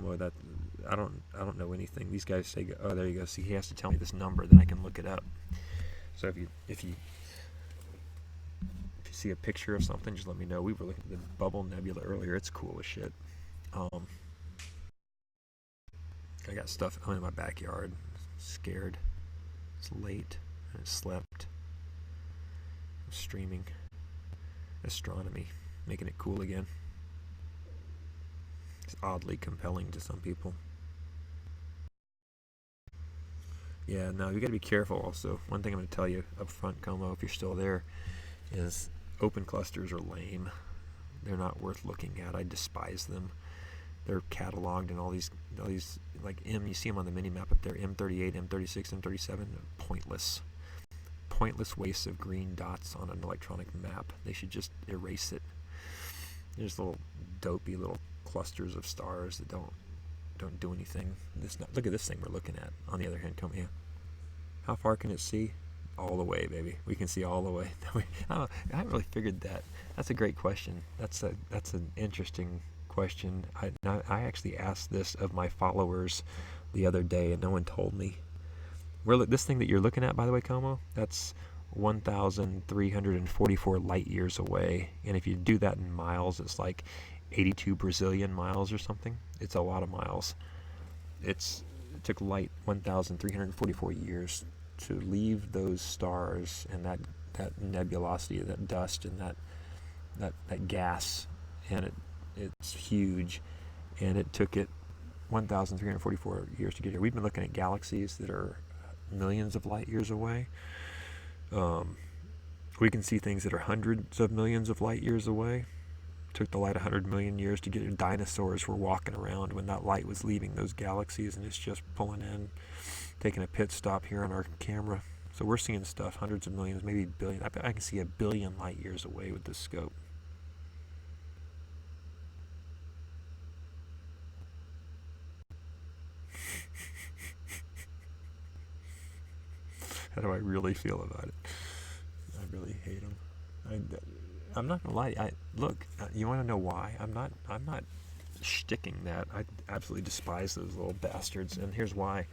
Como, that I don't know anything. These guys say, oh, there you go. See, he has to tell me this number, then I can look it up. So if you see a picture of something, just let me know. We were looking at the Bubble Nebula earlier. It's cool as shit. I got stuff. I'm in my backyard, scared. It's late. I slept. I'm streaming astronomy, making it cool again. It's oddly compelling to some people. Yeah, no, you got to be careful also. One thing I'm going to tell you up front, Como, if you're still there, is open clusters are lame. They're not worth looking at. I despise them. They're cataloged in all these like you see them on the mini map up there, M38, M36, M37, pointless wastes of green dots on an electronic map. They should just erase it. There's little dopey little clusters of stars that don't do anything. Look at this thing we're looking at. On the other hand, come here. How far can it see? All the way, baby. We can see all the way. I haven't really figured that. That's a great question. That's an interesting question. I actually asked this of my followers the other day, and no one told me. This thing that you're looking at, by the way, Como, that's 1,344 light years away. And if you do that in miles, it's like 82 Brazilian miles or something. It's a lot of miles. It took light 1,344 years to leave those stars and that nebulosity, that dust and that gas, and it's huge, and it took it 1,344 years to get here. We've been looking at galaxies that are millions of light years away. We can see things that are hundreds of millions of light years away. It took the light 100 million years to get here. Dinosaurs were walking around when that light was leaving those galaxies, and it's just pulling in, taking a pit stop here on our camera. So we're seeing stuff hundreds of millions, maybe billion. I can see a billion light years away with this scope. How do I really feel about it? I really hate them. I'm not gonna lie. Look. You want to know why? I'm not shticking that. I absolutely despise those little bastards, and here's why.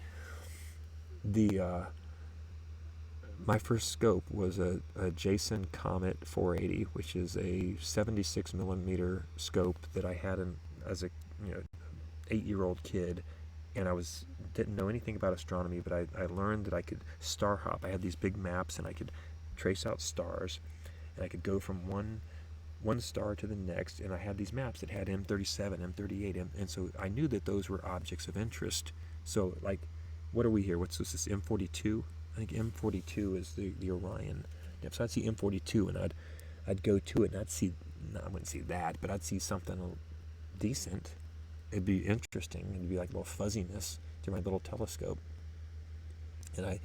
My first scope was a Jason Comet 480, which is a 76 millimeter scope that I had as a 8-year-old kid, and didn't know anything about astronomy, but I learned that I could star hop. I had these big maps, and I could trace out stars, and I could go from one star to the next, and I had these maps that had M37, M38, and so I knew that those were objects of interest. So, like, what are we here? What's this M42? I think M42 is the Orion. Yep, so I'd see M42, and I'd go to it, and I wouldn't see that, but I'd see something decent. It'd be interesting. It'd be like a little fuzziness through my little telescope, and I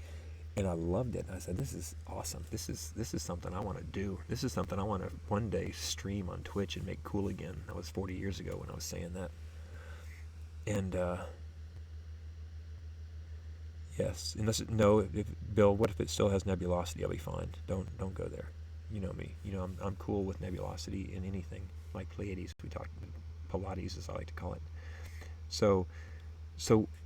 loved it. And I said, "This is awesome. This is something I want to do. This is something I want to one day stream on Twitch and make cool again." That was 40 years ago when I was saying that. And yes, Bill, what if it still has nebulosity? I'll be fine. Don't go there. You know me. I'm cool with nebulosity in anything. Like Pleiades, we talked. Pilates, as I like to call it. So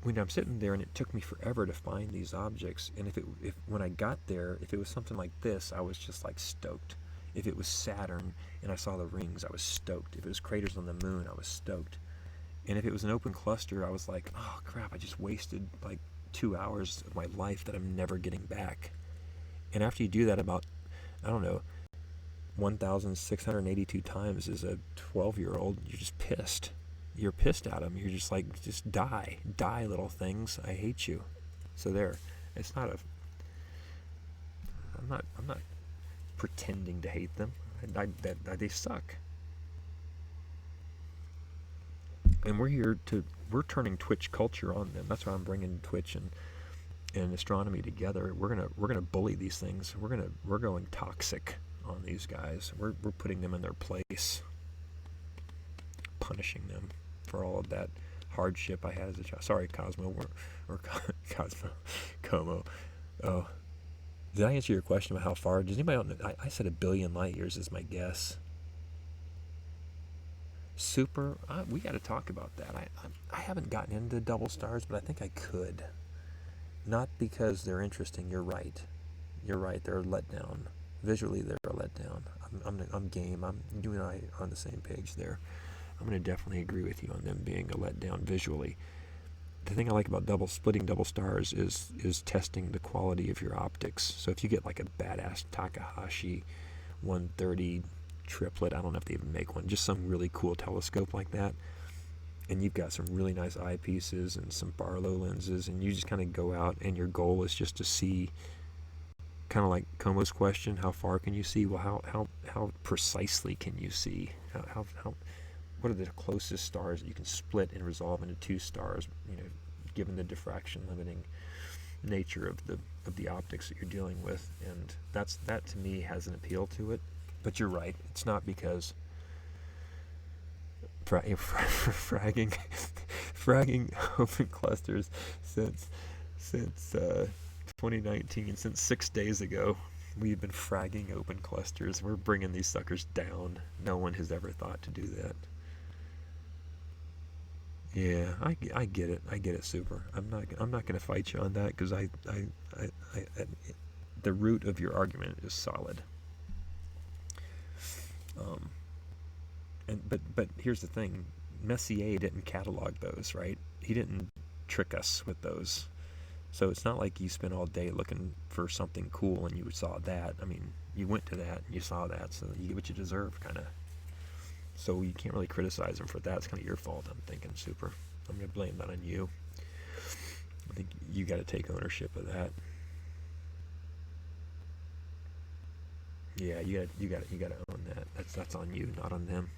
when I'm sitting there, and it took me forever to find these objects, and if when I got there, if it was something like this, I was just like stoked. If it was Saturn and I saw the rings, I was stoked. If it was craters on the moon, I was stoked. And if it was an open cluster, I was like, oh crap, I just wasted like 2 hours of my life that I'm never getting back. And after you do that about, I don't know, 1,682 times as a 12-year-old, you're just pissed. You're pissed at them. You're just like, just die, little things. I hate you. So there. It's not a. I'm not pretending to hate them. They suck. And we're turning Twitch culture on them. That's why I'm bringing Twitch and astronomy together. We're gonna bully these things. We're going toxic on these guys. We're putting them in their place, punishing them for all of that hardship I had as a child. Sorry, Cosmo, or Cosmo, Como. Oh, did I answer your question about how far? Does anybody know? I said 1 billion light years is my guess. Super, we got to talk about that. I haven't gotten into double stars, but I think I could. Not because they're interesting. You're right. You're right. They're a letdown. Visually, they're a letdown. I'm game. You and I are on the same page there. I'm going to definitely agree with you on them being a letdown visually. The thing I like about splitting double stars is testing the quality of your optics. So if you get like a badass Takahashi 130 triplet, I don't know if they even make one, just some really cool telescope like that, and you've got some really nice eyepieces and some Barlow lenses, and you just kind of go out and your goal is just to see, kind of like Como's question, how far can you see? Well, how precisely can you see? How what are the closest stars that you can split and resolve into two stars, given the diffraction limiting nature of the optics that you're dealing with? And that to me has an appeal to it. But you're right, it's not because fragging fragging open clusters since 2019, since 6 days ago. We've been fragging open clusters. We're bringing these suckers down. No one has ever thought to do that. Yeah, I get it. I get it, super. I'm not going to fight you on that, because the root of your argument is solid. Um, but here's the thing: Messier didn't catalog those, right? He didn't trick us with those. So it's not like you spent all day looking for something cool and you saw that. I mean, you went to that and you saw that, so you get what you deserve, kind of. So you can't really criticize him for that. It's kind of your fault, I'm thinking, super. I'm going to blame that on you. I think you got to take ownership of that. Yeah, you got to own that. That's on you, not on them.